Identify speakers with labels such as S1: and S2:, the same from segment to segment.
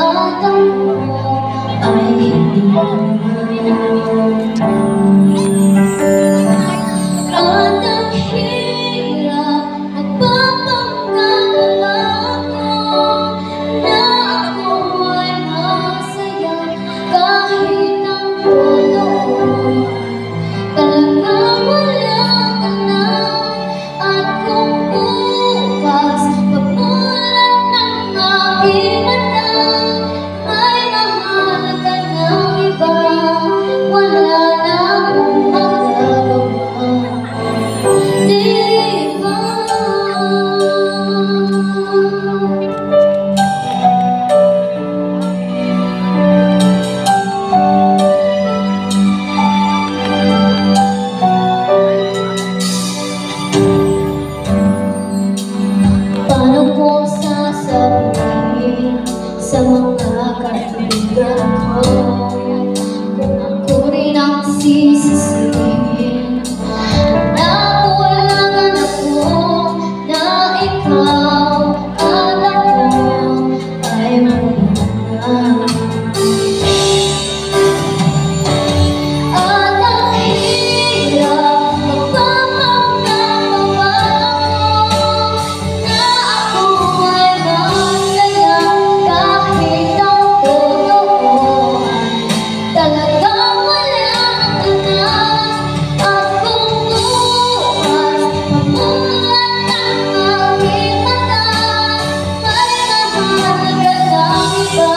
S1: tatang mo ay hindi naman. At ang hirap magpapanggagawa ko na ako ay masaya kahit ang totoo talagang wala ka na. At kung bukas pagmulat ng aking mata may mahal ka ng iba, wala na akong magagawa, di ba? Paano ko sasabihin sa mga kaibigan ko kung ako rin ang sisisihin na kulangan ako, na ikaw at ako ay muna. At ang hirap magpapanggagawa ko na ako ay masaya kahit ang totoo talagang wala ka na. At kung bukas pamulat ng aking mata may mahal ka ng iba,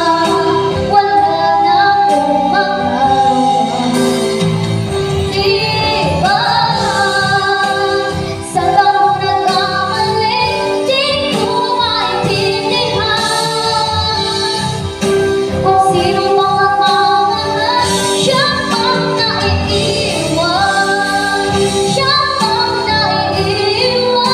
S1: wala na akong magagawa, di ba? Sa taong nagkamali di ko maintindihan kung sino mang nagmamahal, siya ang naiiwan, siya ang naiiwan.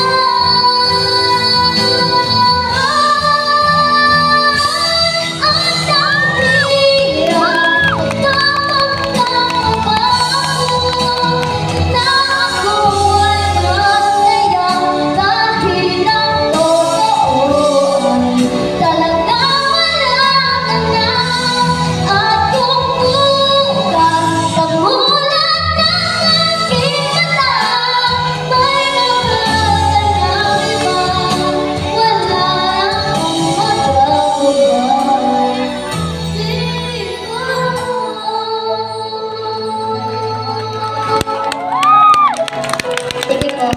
S1: At ang hirap magpapanggagawa ko na ako ay masaya kahit ang totoo talagang wala ka na. At kung bukas pagmulat ng aking mata may mahal ka ng iba, wala akong magagawa, di ba? Sige po.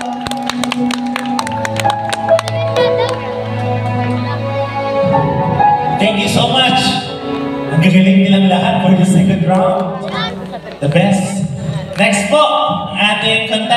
S2: Thank you so much. Ang gagaling nilang lahat for the second round. The best. Next po, ating content.